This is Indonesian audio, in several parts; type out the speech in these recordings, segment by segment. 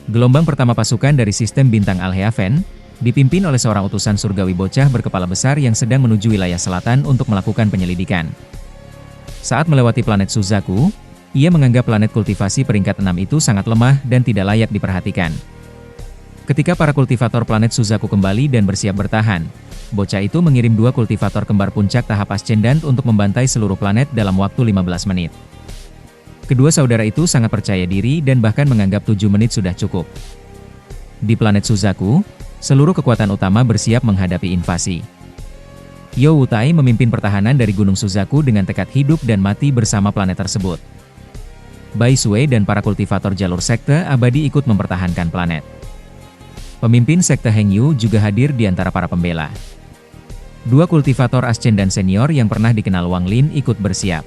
Gelombang pertama pasukan dari sistem bintang Alhaven, dipimpin oleh seorang utusan surgawi bocah berkepala besar yang sedang menuju wilayah selatan untuk melakukan penyelidikan. Saat melewati planet Suzaku, ia menganggap planet kultivasi peringkat 6 itu sangat lemah dan tidak layak diperhatikan. Ketika para kultivator planet Suzaku kembali dan bersiap bertahan, bocah itu mengirim 2 kultivator kembar puncak tahap Ascendant untuk membantai seluruh planet dalam waktu 15 menit. Kedua saudara itu sangat percaya diri dan bahkan menganggap 7 menit sudah cukup. Di planet Suzaku, seluruh kekuatan utama bersiap menghadapi invasi. You Wutai memimpin pertahanan dari Gunung Suzaku dengan tekad hidup dan mati bersama planet tersebut. Bai Sui dan para kultivator jalur sekte abadi ikut mempertahankan planet. Pemimpin sekte Heng Yu juga hadir di antara para pembela. 2 kultivator Ascendant senior yang pernah dikenal Wang Lin ikut bersiap.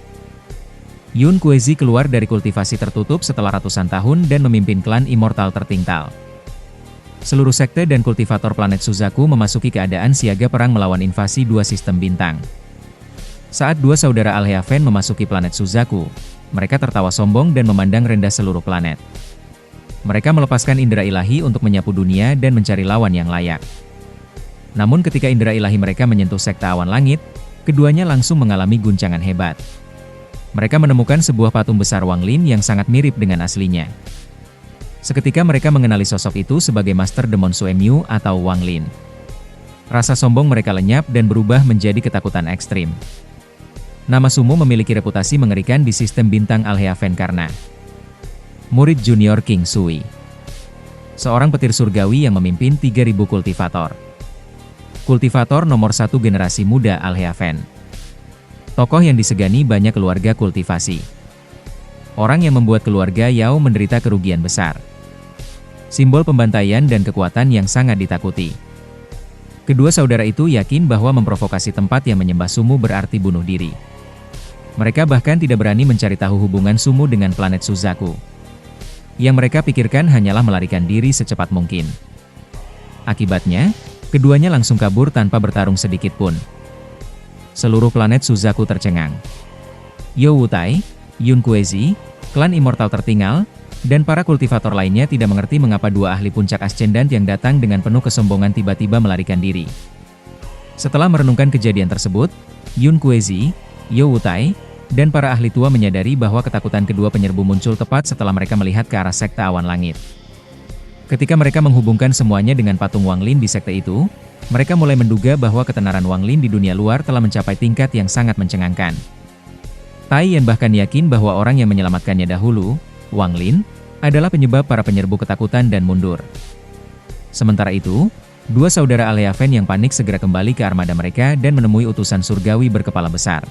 Yun Kuezi keluar dari kultivasi tertutup setelah ratusan tahun dan memimpin klan immortal tertinggal. Seluruh sekte dan kultivator planet Suzaku memasuki keadaan siaga perang melawan invasi 2 sistem bintang. Saat 2 saudara Alhaven memasuki planet Suzaku, mereka tertawa sombong dan memandang rendah seluruh planet. Mereka melepaskan indera ilahi untuk menyapu dunia dan mencari lawan yang layak. Namun ketika indera ilahi mereka menyentuh sekte awan langit, keduanya langsung mengalami guncangan hebat. Mereka menemukan sebuah patung besar Wang Lin yang sangat mirip dengan aslinya. Seketika mereka mengenali sosok itu sebagai Master Demon Suemyu atau Wang Lin. Rasa sombong mereka lenyap dan berubah menjadi ketakutan ekstrim. Nama Sumo memiliki reputasi mengerikan di sistem bintang Alhaven karena murid junior King Sui. Seorang petir surgawi yang memimpin 3000 kultivator. Kultivator nomor 1 generasi muda Alhaven. Tokoh yang disegani banyak keluarga kultivasi. Orang yang membuat keluarga Yao menderita kerugian besar. Simbol pembantaian dan kekuatan yang sangat ditakuti. Kedua saudara itu yakin bahwa memprovokasi tempat yang menyembah Sumu berarti bunuh diri. Mereka bahkan tidak berani mencari tahu hubungan Sumu dengan planet Suzaku. Yang mereka pikirkan hanyalah melarikan diri secepat mungkin. Akibatnya, keduanya langsung kabur tanpa bertarung sedikit pun. Seluruh planet Suzaku tercengang. You Wutai, Yun Kuezi, klan immortal tertinggal, dan para kultivator lainnya tidak mengerti mengapa 2 ahli puncak Ascendant yang datang dengan penuh kesombongan tiba-tiba melarikan diri. Setelah merenungkan kejadian tersebut, Yun Kuezi, You Wutai, dan para ahli tua menyadari bahwa ketakutan kedua penyerbu muncul tepat setelah mereka melihat ke arah sekte awan langit. Ketika mereka menghubungkan semuanya dengan patung Wang Lin di sekte itu, mereka mulai menduga bahwa ketenaran Wang Lin di dunia luar telah mencapai tingkat yang sangat mencengangkan. Tai Yan bahkan yakin bahwa orang yang menyelamatkannya dahulu, Wang Lin, adalah penyebab para penyerbu ketakutan dan mundur. Sementara itu, 2 saudara Alhaven yang panik segera kembali ke armada mereka dan menemui utusan surgawi berkepala besar.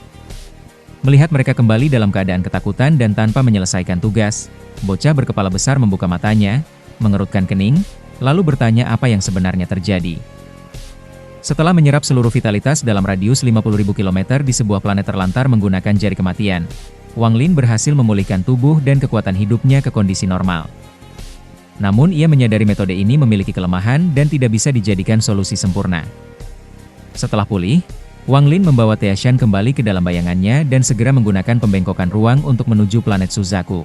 Melihat mereka kembali dalam keadaan ketakutan dan tanpa menyelesaikan tugas, bocah berkepala besar membuka matanya, mengerutkan kening, lalu bertanya apa yang sebenarnya terjadi. Setelah menyerap seluruh vitalitas dalam radius 50.000 km di sebuah planet terlantar menggunakan jari kematian, Wang Lin berhasil memulihkan tubuh dan kekuatan hidupnya ke kondisi normal. Namun ia menyadari metode ini memiliki kelemahan dan tidak bisa dijadikan solusi sempurna. Setelah pulih, Wang Lin membawa Tiashan kembali ke dalam bayangannya dan segera menggunakan pembengkokan ruang untuk menuju planet Suzaku.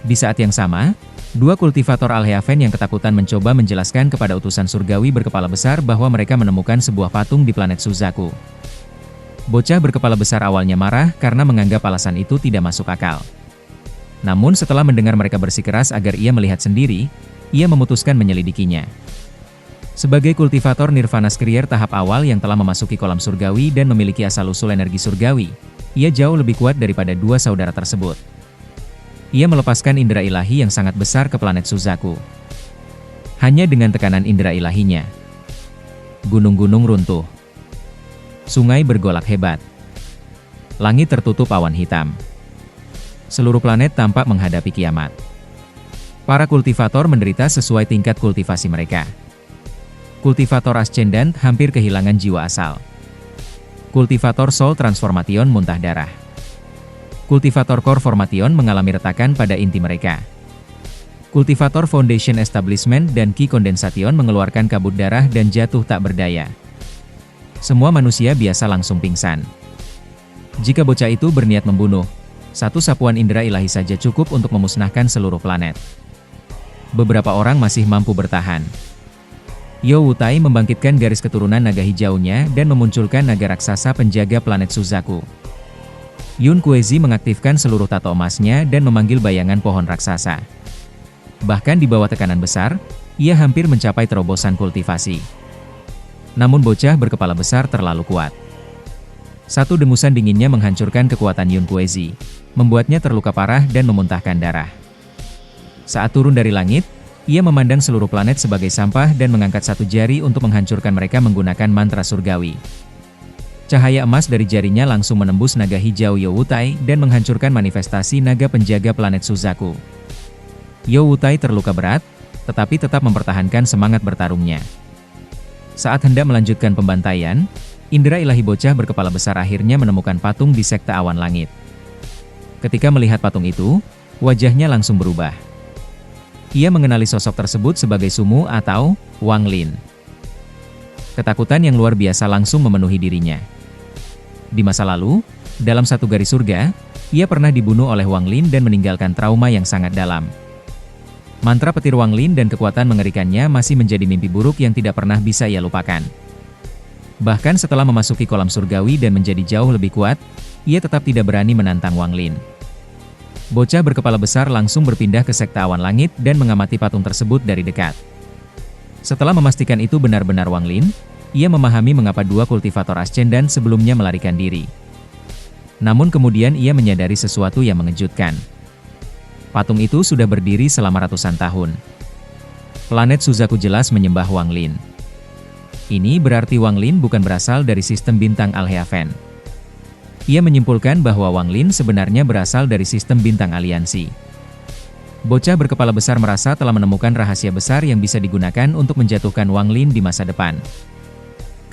Di saat yang sama, 2 kultivator Alhaven yang ketakutan mencoba menjelaskan kepada utusan surgawi berkepala besar bahwa mereka menemukan sebuah patung di planet Suzaku. Bocah berkepala besar awalnya marah karena menganggap alasan itu tidak masuk akal. Namun setelah mendengar mereka bersikeras agar ia melihat sendiri, ia memutuskan menyelidikinya. Sebagai kultivator Nirvana Skrier tahap awal yang telah memasuki kolam surgawi dan memiliki asal-usul energi surgawi, ia jauh lebih kuat daripada 2 saudara tersebut. Ia melepaskan indera ilahi yang sangat besar ke planet Suzaku. Hanya dengan tekanan indera ilahinya, gunung-gunung runtuh. Sungai bergolak hebat. Langit tertutup awan hitam. Seluruh planet tampak menghadapi kiamat. Para kultivator menderita sesuai tingkat kultivasi mereka. Kultivator Ascendant hampir kehilangan jiwa asal. Kultivator Soul Transformation muntah darah. Kultivator Core Formation mengalami retakan pada inti mereka. Kultivator Foundation Establishment dan Ki Condensation mengeluarkan kabut darah dan jatuh tak berdaya. Semua manusia biasa langsung pingsan. Jika bocah itu berniat membunuh, 1 sapuan indera ilahi saja cukup untuk memusnahkan seluruh planet. beberapa orang masih mampu bertahan. Yo Wutai membangkitkan garis keturunan naga hijaunya dan memunculkan naga raksasa penjaga planet Suzaku. Yun Kuezi mengaktifkan seluruh tato emasnya dan memanggil bayangan pohon raksasa. Bahkan di bawah tekanan besar, ia hampir mencapai terobosan kultivasi. Namun bocah berkepala besar terlalu kuat. Satu dengusan dinginnya menghancurkan kekuatan Yun Kuezi, membuatnya terluka parah dan memuntahkan darah. Saat turun dari langit, ia memandang seluruh planet sebagai sampah dan mengangkat satu jari untuk menghancurkan mereka menggunakan mantra surgawi. Cahaya emas dari jarinya langsung menembus naga hijau Yo Wutai dan menghancurkan manifestasi naga penjaga planet Suzaku. Yo Wutai terluka berat, tetapi tetap mempertahankan semangat bertarungnya. Saat hendak melanjutkan pembantaian, indera ilahi bocah berkepala besar akhirnya menemukan patung di sekte awan langit. Ketika melihat patung itu, wajahnya langsung berubah. Ia mengenali sosok tersebut sebagai Sumu atau Wang Lin. Ketakutan yang luar biasa langsung memenuhi dirinya. Di masa lalu, dalam satu garis surga, ia pernah dibunuh oleh Wang Lin dan meninggalkan trauma yang sangat dalam. Mantra petir Wang Lin dan kekuatan mengerikannya masih menjadi mimpi buruk yang tidak pernah bisa ia lupakan. Bahkan setelah memasuki kolam surgawi dan menjadi jauh lebih kuat, ia tetap tidak berani menantang Wang Lin. Bocah berkepala besar langsung berpindah ke sekte awan langit dan mengamati patung tersebut dari dekat. Setelah memastikan itu benar-benar Wang Lin, ia memahami mengapa dua kultivator ascendan sebelumnya melarikan diri. Namun kemudian ia menyadari sesuatu yang mengejutkan. Patung itu sudah berdiri selama ratusan tahun. Planet Suzaku jelas menyembah Wang Lin. Ini berarti Wang Lin bukan berasal dari sistem bintang Alheaven. Ia menyimpulkan bahwa Wang Lin sebenarnya berasal dari sistem bintang aliansi. Bocah berkepala besar merasa telah menemukan rahasia besar yang bisa digunakan untuk menjatuhkan Wang Lin di masa depan.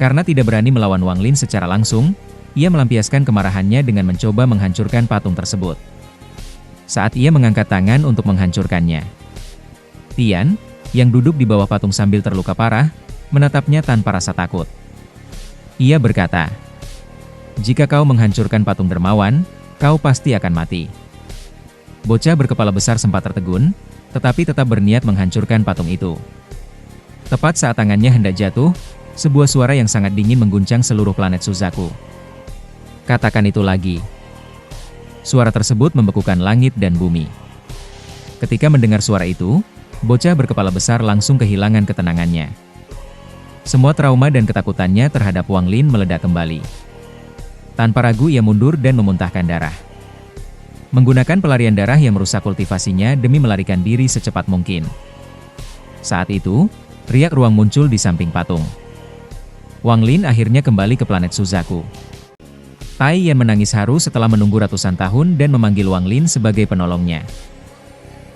Karena tidak berani melawan Wang Lin secara langsung, ia melampiaskan kemarahannya dengan mencoba menghancurkan patung tersebut. Saat ia mengangkat tangan untuk menghancurkannya, Tian, yang duduk di bawah patung sambil terluka parah, menatapnya tanpa rasa takut. Ia berkata, "Jika kau menghancurkan patung dermawan, kau pasti akan mati." Bocah berkepala besar sempat tertegun, tetapi tetap berniat menghancurkan patung itu. Tepat saat tangannya hendak jatuh, sebuah suara yang sangat dingin mengguncang seluruh planet Suzaku. "Katakan itu lagi." Suara tersebut membekukan langit dan bumi. Ketika mendengar suara itu, bocah berkepala besar langsung kehilangan ketenangannya. Semua trauma dan ketakutannya terhadap Wang Lin meledak kembali. Tanpa ragu ia mundur dan memuntahkan darah. Menggunakan pelarian darah yang merusak kultivasinya demi melarikan diri secepat mungkin. Saat itu, riak ruang muncul di samping patung. Wang Lin akhirnya kembali ke planet Suzaku. Tai Yan menangis haru setelah menunggu ratusan tahun dan memanggil Wang Lin sebagai penolongnya.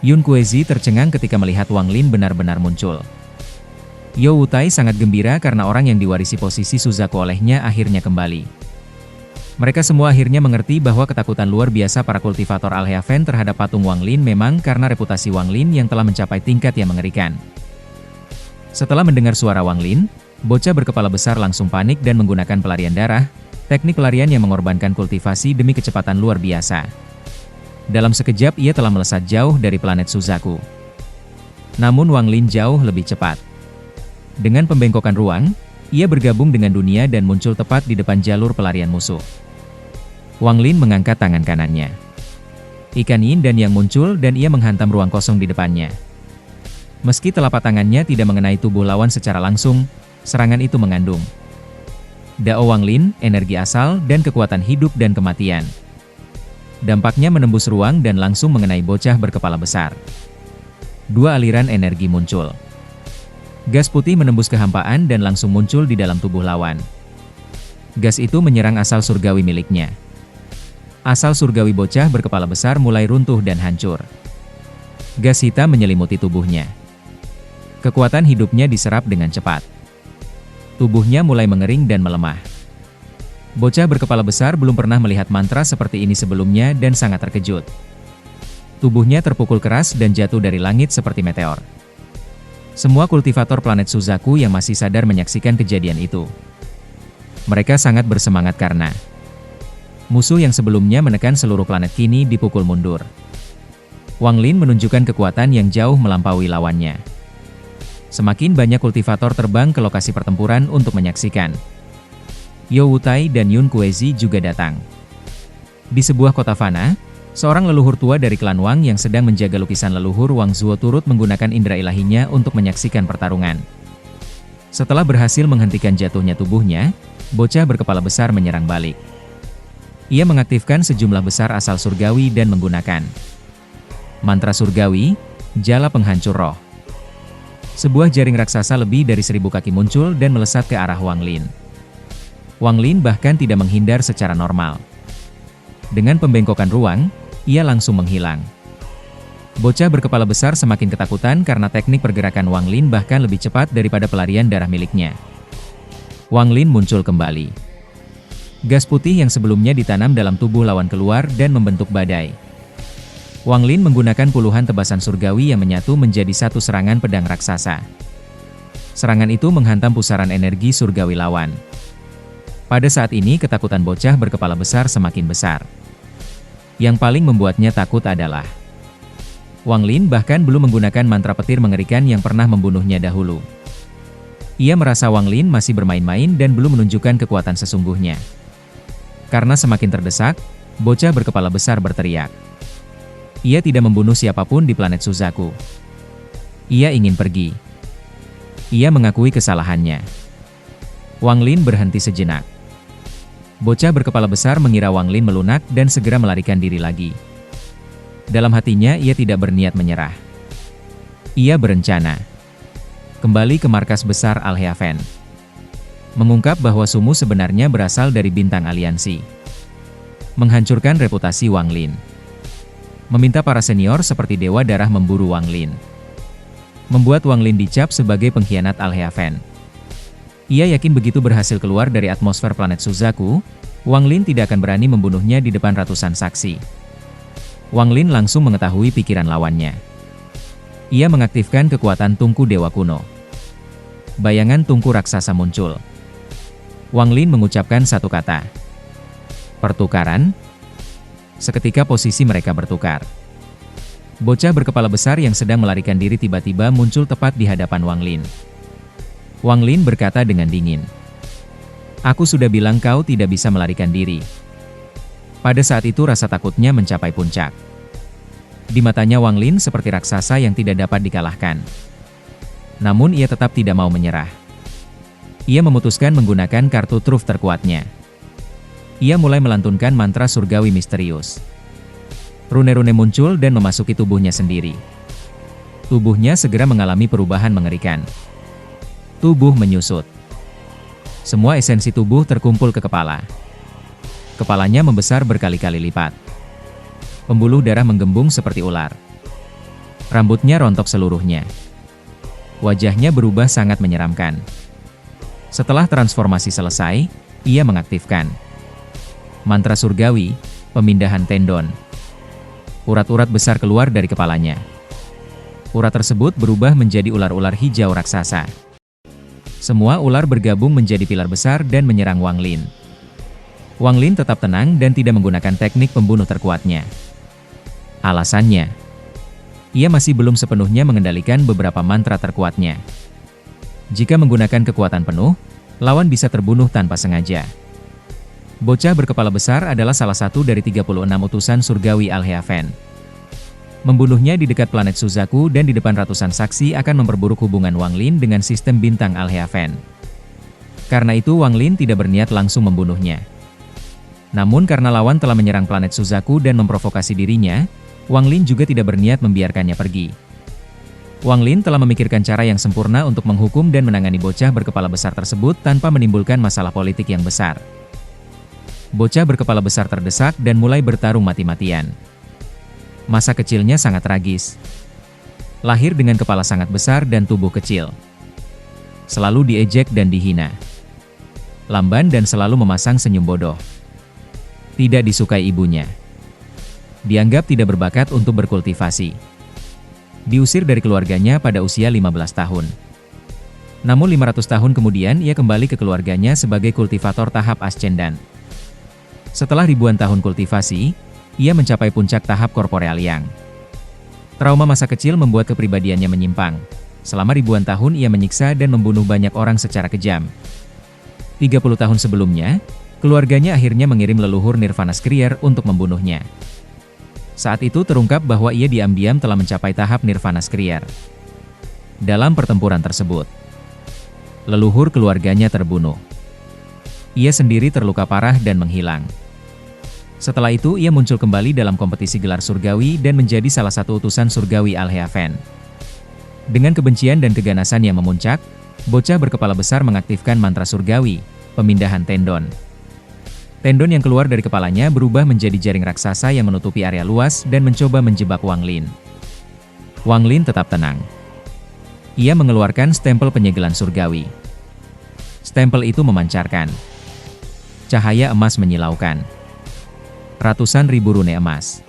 Yun Kuezi tercengang ketika melihat Wang Lin benar-benar muncul. Yo Wutai sangat gembira karena orang yang diwarisi posisi Suzaku olehnya akhirnya kembali. Mereka semua akhirnya mengerti bahwa ketakutan luar biasa para kultivator Alheaven terhadap patung Wang Lin memang karena reputasi Wang Lin yang telah mencapai tingkat yang mengerikan. Setelah mendengar suara Wang Lin, bocah berkepala besar langsung panik dan menggunakan pelarian darah, teknik pelarian yang mengorbankan kultivasi demi kecepatan luar biasa. Dalam sekejap ia telah melesat jauh dari planet Suzaku. Namun Wang Lin jauh lebih cepat. Dengan pembengkokan ruang, ia bergabung dengan dunia dan muncul tepat di depan jalur pelarian musuh. Wang Lin mengangkat tangan kanannya. Ikan Yin dan Yang muncul dan ia menghantam ruang kosong di depannya. Meski telapak tangannya tidak mengenai tubuh lawan secara langsung, serangan itu mengandung Dao Wang Lin, energi asal, dan kekuatan hidup dan kematian. Dampaknya menembus ruang dan langsung mengenai bocah berkepala besar. Dua aliran energi muncul. Gas putih menembus kehampaan dan langsung muncul di dalam tubuh lawan. Gas itu menyerang asal surgawi miliknya. Asal surgawi bocah berkepala besar mulai runtuh dan hancur. Gas hitam menyelimuti tubuhnya. Kekuatan hidupnya diserap dengan cepat. Tubuhnya mulai mengering dan melemah. Bocah berkepala besar belum pernah melihat mantra seperti ini sebelumnya dan sangat terkejut. Tubuhnya terpukul keras dan jatuh dari langit seperti meteor. Semua kultivator planet Suzaku yang masih sadar menyaksikan kejadian itu. Mereka sangat bersemangat karena musuh yang sebelumnya menekan seluruh planet kini dipukul mundur. Wang Lin menunjukkan kekuatan yang jauh melampaui lawannya. Semakin banyak kultivator terbang ke lokasi pertempuran untuk menyaksikan. Yo Wutai dan Yun Kuezi juga datang. Di sebuah kota fana, seorang leluhur tua dari klan Wang yang sedang menjaga lukisan leluhur Wang Zuo turut menggunakan indera ilahinya untuk menyaksikan pertarungan. Setelah berhasil menghentikan jatuhnya tubuhnya, bocah berkepala besar menyerang balik. Ia mengaktifkan sejumlah besar asal surgawi dan menggunakan mantra surgawi, jala penghancur roh. Sebuah jaring raksasa lebih dari 1000 kaki muncul dan melesat ke arah Wang Lin. Wang Lin bahkan tidak menghindar secara normal. Dengan pembengkokan ruang, ia langsung menghilang. Bocah berkepala besar semakin ketakutan karena teknik pergerakan Wang Lin bahkan lebih cepat daripada pelarian darah miliknya. Wang Lin muncul kembali. Gas putih yang sebelumnya ditanam dalam tubuh lawan keluar dan membentuk badai. Wang Lin menggunakan puluhan tebasan surgawi yang menyatu menjadi satu serangan pedang raksasa. Serangan itu menghantam pusaran energi surgawi lawan. Pada saat ini ketakutan bocah berkepala besar semakin besar. Yang paling membuatnya takut adalah Wang Lin bahkan belum menggunakan mantra petir mengerikan yang pernah membunuhnya dahulu. Ia merasa Wang Lin masih bermain-main dan belum menunjukkan kekuatan sesungguhnya. Karena semakin terdesak, bocah berkepala besar berteriak. Ia tidak membunuh siapapun di planet Suzaku. Ia ingin pergi. Ia mengakui kesalahannya. Wang Lin berhenti sejenak. Bocah berkepala besar mengira Wang Lin melunak dan segera melarikan diri lagi. Dalam hatinya ia tidak berniat menyerah. Ia berencana kembali ke markas besar Al-Heaven. Mengungkap bahwa Sumu sebenarnya berasal dari bintang aliansi. Menghancurkan reputasi Wang Lin. Meminta para senior seperti Dewa Darah memburu Wang Lin. Membuat Wang Lin dicap sebagai pengkhianat Al-Heaven. Ia yakin begitu berhasil keluar dari atmosfer planet Suzaku, Wang Lin tidak akan berani membunuhnya di depan ratusan saksi. Wang Lin langsung mengetahui pikiran lawannya. Ia mengaktifkan kekuatan tungku Dewa Kuno. Bayangan tungku raksasa muncul. Wang Lin mengucapkan satu kata. Pertukaran. Seketika posisi mereka bertukar. Bocah berkepala besar yang sedang melarikan diri tiba-tiba muncul tepat di hadapan Wang Lin. Wang Lin berkata dengan dingin. Aku sudah bilang kau tidak bisa melarikan diri. Pada saat itu rasa takutnya mencapai puncak. Di matanya Wang Lin seperti raksasa yang tidak dapat dikalahkan. Namun ia tetap tidak mau menyerah. Ia memutuskan menggunakan kartu truf terkuatnya. Ia mulai melantunkan mantra surgawi misterius. Rune-rune muncul dan memasuki tubuhnya sendiri. Tubuhnya segera mengalami perubahan mengerikan. Tubuh menyusut. Semua esensi tubuh terkumpul ke kepala. Kepalanya membesar berkali-kali lipat. Pembuluh darah menggembung seperti ular. Rambutnya rontok seluruhnya. Wajahnya berubah sangat menyeramkan. Setelah transformasi selesai, ia mengaktifkan mantra surgawi, pemindahan tendon. Urat-urat besar keluar dari kepalanya. Urat tersebut berubah menjadi ular-ular hijau raksasa. Semua ular bergabung menjadi pilar besar dan menyerang Wang Lin. Wang Lin tetap tenang dan tidak menggunakan teknik pembunuh terkuatnya. Alasannya, ia masih belum sepenuhnya mengendalikan beberapa mantra terkuatnya. Jika menggunakan kekuatan penuh, lawan bisa terbunuh tanpa sengaja. Bocah berkepala besar adalah salah satu dari 36 utusan surgawi Al-Heaven. Membunuhnya di dekat planet Suzaku dan di depan ratusan saksi akan memperburuk hubungan Wang Lin dengan sistem bintang Al-Heaven. Karena itu Wang Lin tidak berniat langsung membunuhnya. Namun karena lawan telah menyerang planet Suzaku dan memprovokasi dirinya, Wang Lin juga tidak berniat membiarkannya pergi. Wang Lin telah memikirkan cara yang sempurna untuk menghukum dan menangani bocah berkepala besar tersebut tanpa menimbulkan masalah politik yang besar. Bocah berkepala besar terdesak dan mulai bertarung mati-matian. Masa kecilnya sangat tragis. Lahir dengan kepala sangat besar dan tubuh kecil. Selalu diejek dan dihina. Lamban dan selalu memasang senyum bodoh. Tidak disukai ibunya. Dianggap tidak berbakat untuk berkultivasi. Diusir dari keluarganya pada usia 15 tahun. Namun 500 tahun kemudian ia kembali ke keluarganya sebagai kultivator tahap ascendan. Setelah ribuan tahun kultivasi, ia mencapai puncak tahap korporeal yang Trauma masa kecil membuat kepribadiannya menyimpang. Selama ribuan tahun ia menyiksa dan membunuh banyak orang secara kejam. 30 tahun sebelumnya, keluarganya akhirnya mengirim leluhur Nirvana Skrier untuk membunuhnya. Saat itu terungkap bahwa ia diam-diam telah mencapai tahap Nirvana Skrier. Dalam pertempuran tersebut, leluhur keluarganya terbunuh. Ia sendiri terluka parah dan menghilang. Setelah itu ia muncul kembali dalam kompetisi gelar surgawi dan menjadi salah satu utusan surgawi Alhaven. Dengan kebencian dan keganasan yang memuncak, bocah berkepala besar mengaktifkan mantra surgawi, pemindahan tendon. Tendon yang keluar dari kepalanya berubah menjadi jaring raksasa yang menutupi area luas dan mencoba menjebak Wang Lin. Wang Lin tetap tenang. Ia mengeluarkan stempel penyegelan surgawi. Stempel itu memancarkan cahaya emas menyilaukan. Ratusan ribu rune emas.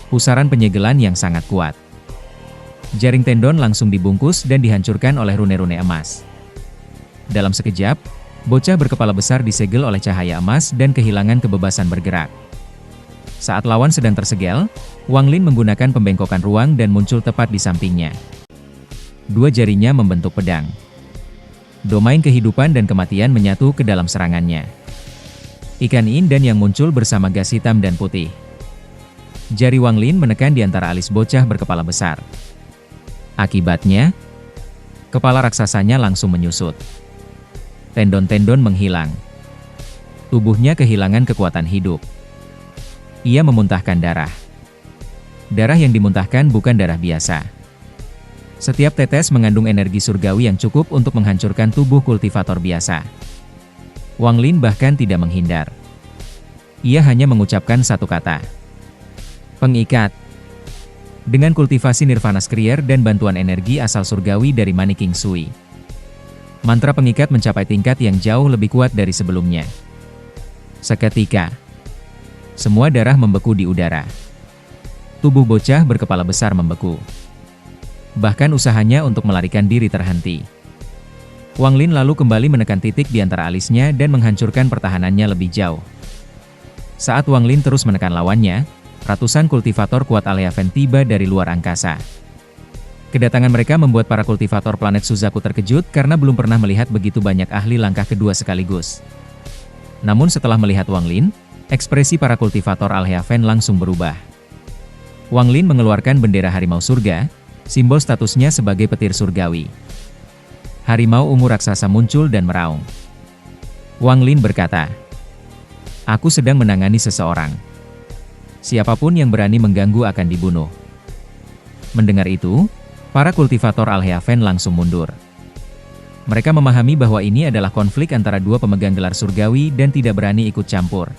Pusaran penyegelan yang sangat kuat. Jaring tendon langsung dibungkus dan dihancurkan oleh rune-rune emas. Dalam sekejap, bocah berkepala besar disegel oleh cahaya emas dan kehilangan kebebasan bergerak. Saat lawan sedang tersegel, Wang Lin menggunakan pembengkokan ruang dan muncul tepat di sampingnya. Dua jarinya membentuk pedang. Domain kehidupan dan kematian menyatu ke dalam serangannya. Ikan Yin dan yang muncul bersama gas hitam dan putih. Jari Wang Lin menekan di antara alis bocah berkepala besar. Akibatnya, kepala raksasanya langsung menyusut. Tendon-tendon menghilang. Tubuhnya kehilangan kekuatan hidup. Ia memuntahkan darah. Darah yang dimuntahkan bukan darah biasa. Setiap tetes mengandung energi surgawi yang cukup untuk menghancurkan tubuh kultivator biasa. Wang Lin bahkan tidak menghindar. Ia hanya mengucapkan satu kata. Pengikat. Dengan kultivasi Nirvana Skrier dan bantuan energi asal surgawi dari Mani King Sui, mantra pengikat mencapai tingkat yang jauh lebih kuat dari sebelumnya. Seketika, semua darah membeku di udara. Tubuh bocah berkepala besar membeku. Bahkan usahanya untuk melarikan diri terhenti. Wang Lin lalu kembali menekan titik di antara alisnya dan menghancurkan pertahanannya lebih jauh. Saat Wang Lin terus menekan lawannya, ratusan kultivator kuat Alhaven tiba dari luar angkasa. Kedatangan mereka membuat para kultivator planet Suzaku terkejut karena belum pernah melihat begitu banyak ahli langkah kedua sekaligus. Namun setelah melihat Wang Lin, ekspresi para kultivator Alhaven langsung berubah. Wang Lin mengeluarkan bendera harimau surga, simbol statusnya sebagai petir surgawi. Harimau ungu raksasa muncul dan meraung. Wang Lin berkata, "Aku sedang menangani seseorang. Siapapun yang berani mengganggu akan dibunuh." Mendengar itu, para kultivator Alhaven langsung mundur. Mereka memahami bahwa ini adalah konflik antara dua pemegang gelar surgawi dan tidak berani ikut campur.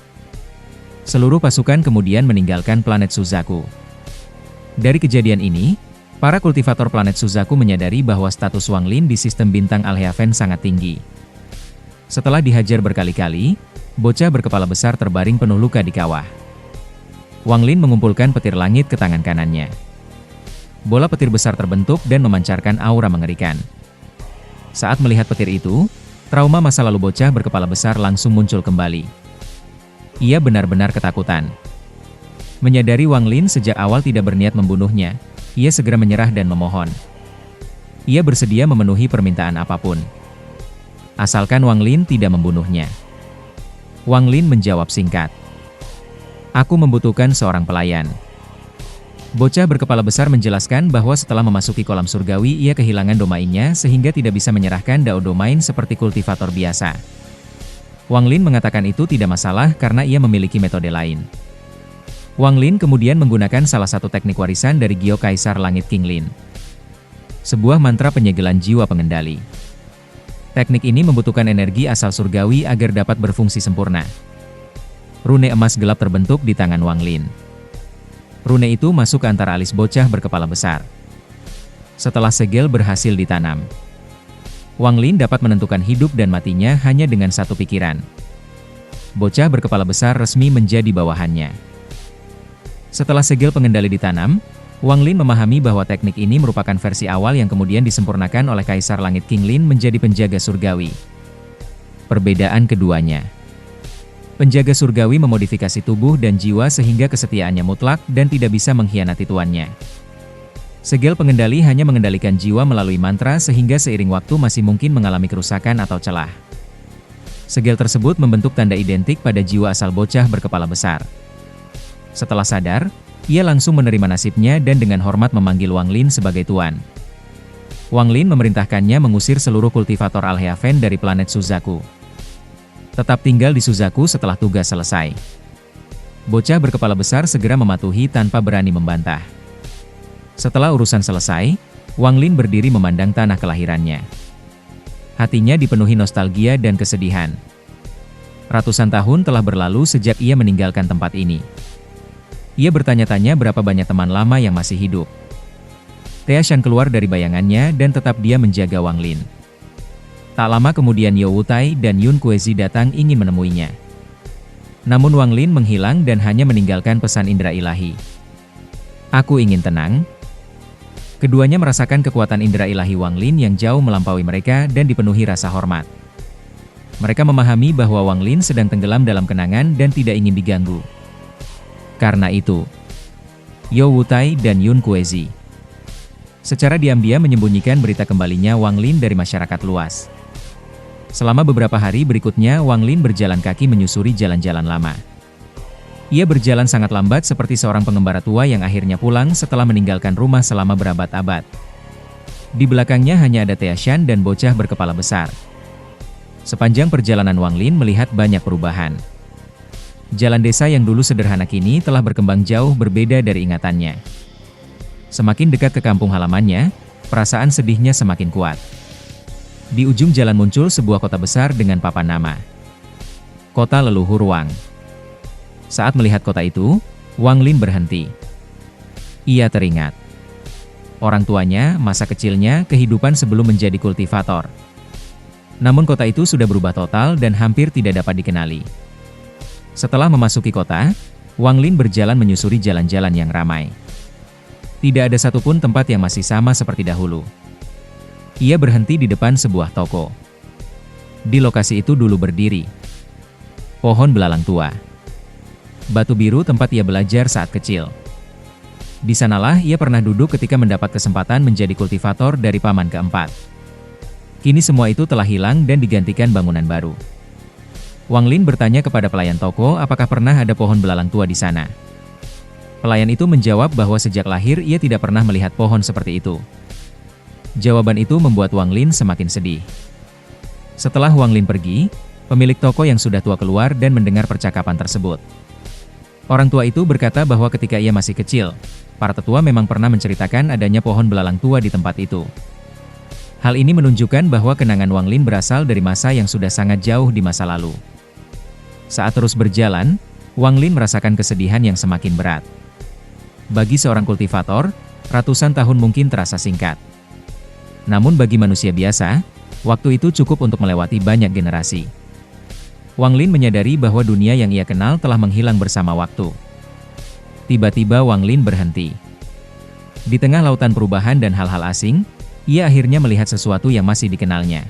Seluruh pasukan kemudian meninggalkan planet Suzaku. Dari kejadian ini, para kultivator planet Suzaku menyadari bahwa status Wang Lin di sistem bintang Alhaven sangat tinggi. Setelah dihajar berkali-kali, bocah berkepala besar terbaring penuh luka di kawah. Wang Lin mengumpulkan petir langit ke tangan kanannya. Bola petir besar terbentuk dan memancarkan aura mengerikan. Saat melihat petir itu, trauma masa lalu bocah berkepala besar langsung muncul kembali. Ia benar-benar ketakutan. Menyadari Wang Lin sejak awal tidak berniat membunuhnya, ia segera menyerah dan memohon. Ia bersedia memenuhi permintaan apapun, asalkan Wang Lin tidak membunuhnya. Wang Lin menjawab singkat, "Aku membutuhkan seorang pelayan." Bocah berkepala besar menjelaskan bahwa setelah memasuki kolam surgawi ia kehilangan domainnya sehingga tidak bisa menyerahkan dao domain seperti kultivator biasa. Wang Lin mengatakan itu tidak masalah karena ia memiliki metode lain. Wang Lin kemudian menggunakan salah satu teknik warisan dari Gio Kaisar Langit King Lin. Sebuah mantra penyegelan jiwa pengendali. Teknik ini membutuhkan energi asal surgawi agar dapat berfungsi sempurna. Rune emas gelap terbentuk di tangan Wang Lin. Rune itu masuk ke antara alis bocah berkepala besar. Setelah segel berhasil ditanam, Wang Lin dapat menentukan hidup dan matinya hanya dengan satu pikiran. Bocah berkepala besar resmi menjadi bawahannya. Setelah segel pengendali ditanam, Wang Lin memahami bahwa teknik ini merupakan versi awal yang kemudian disempurnakan oleh Kaisar Langit King Lin menjadi penjaga surgawi. Perbedaan keduanya. Penjaga surgawi memodifikasi tubuh dan jiwa sehingga kesetiaannya mutlak dan tidak bisa mengkhianati tuannya. Segel pengendali hanya mengendalikan jiwa melalui mantra sehingga seiring waktu masih mungkin mengalami kerusakan atau celah. Segel tersebut membentuk tanda identik pada jiwa asal bocah berkepala besar. Setelah sadar, ia langsung menerima nasibnya dan dengan hormat memanggil Wang Lin sebagai tuan. Wang Lin memerintahkannya mengusir seluruh kultivator Alheaven dari planet Suzaku. Tetap tinggal di Suzaku setelah tugas selesai. Bocah berkepala besar segera mematuhi tanpa berani membantah. Setelah urusan selesai, Wang Lin berdiri memandang tanah kelahirannya. Hatinya dipenuhi nostalgia dan kesedihan. Ratusan tahun telah berlalu sejak ia meninggalkan tempat ini. Ia bertanya-tanya berapa banyak teman lama yang masih hidup. Teashan keluar dari bayangannya dan tetap dia menjaga Wang Lin. Tak lama kemudian Yo Wutai dan Yun Kuezi datang ingin menemuinya. Namun Wang Lin menghilang dan hanya meninggalkan pesan indera ilahi. Aku ingin tenang. Keduanya merasakan kekuatan indera ilahi Wang Lin yang jauh melampaui mereka dan dipenuhi rasa hormat. Mereka memahami bahwa Wang Lin sedang tenggelam dalam kenangan dan tidak ingin diganggu. Karena itu, Yo Wutai dan Yun Kuezi secara diam-diam menyembunyikan berita kembalinya Wang Lin dari masyarakat luas. Selama beberapa hari berikutnya Wang Lin berjalan kaki menyusuri jalan-jalan lama. Ia berjalan sangat lambat seperti seorang pengembara tua yang akhirnya pulang setelah meninggalkan rumah selama berabad-abad. Di belakangnya hanya ada Teashan dan bocah berkepala besar. Sepanjang perjalanan Wang Lin melihat banyak perubahan. Jalan desa yang dulu sederhana kini telah berkembang jauh berbeda dari ingatannya. Semakin dekat ke kampung halamannya, perasaan sedihnya semakin kuat. Di ujung jalan muncul sebuah kota besar dengan papan nama. Kota Leluhur Wang. Saat melihat kota itu, Wang Lin berhenti. Ia teringat orang tuanya, masa kecilnya, kehidupan sebelum menjadi kultivator. Namun kota itu sudah berubah total dan hampir tidak dapat dikenali. Setelah memasuki kota, Wang Lin berjalan menyusuri jalan-jalan yang ramai. Tidak ada satupun tempat yang masih sama seperti dahulu. Ia berhenti di depan sebuah toko. Di lokasi itu dulu berdiri pohon belalang tua. Batu biru tempat ia belajar saat kecil. Di sanalah ia pernah duduk ketika mendapat kesempatan menjadi kultivator dari paman keempat. Kini semua itu telah hilang dan digantikan bangunan baru. Wang Lin bertanya kepada pelayan toko apakah pernah ada pohon belalang tua di sana. Pelayan itu menjawab bahwa sejak lahir ia tidak pernah melihat pohon seperti itu. Jawaban itu membuat Wang Lin semakin sedih. Setelah Wang Lin pergi, pemilik toko yang sudah tua keluar dan mendengar percakapan tersebut. Orang tua itu berkata bahwa ketika ia masih kecil, para tetua memang pernah menceritakan adanya pohon belalang tua di tempat itu. Hal ini menunjukkan bahwa kenangan Wang Lin berasal dari masa yang sudah sangat jauh di masa lalu. Saat terus berjalan, Wang Lin merasakan kesedihan yang semakin berat. Bagi seorang kultivator, ratusan tahun mungkin terasa singkat. Namun bagi manusia biasa, waktu itu cukup untuk melewati banyak generasi. Wang Lin menyadari bahwa dunia yang ia kenal telah menghilang bersama waktu. Tiba-tiba Wang Lin berhenti. Di tengah lautan perubahan dan hal-hal asing, ia akhirnya melihat sesuatu yang masih dikenalnya.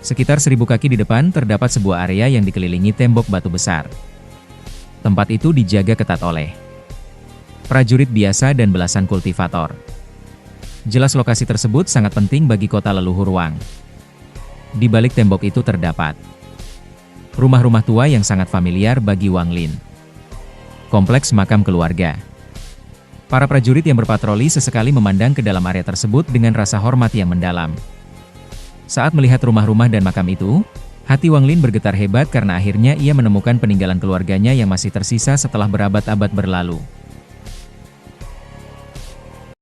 Sekitar 1000 kaki di depan terdapat sebuah area yang dikelilingi tembok batu besar. Tempat itu dijaga ketat oleh prajurit biasa dan belasan kultivator. Jelas lokasi tersebut sangat penting bagi kota leluhur Wang. Di balik tembok itu terdapat rumah-rumah tua yang sangat familiar bagi Wang Lin. Kompleks makam keluarga. Para prajurit yang berpatroli sesekali memandang ke dalam area tersebut dengan rasa hormat yang mendalam. Saat melihat rumah-rumah dan makam itu, hati Wang Lin bergetar hebat karena akhirnya ia menemukan peninggalan keluarganya yang masih tersisa setelah berabad-abad berlalu.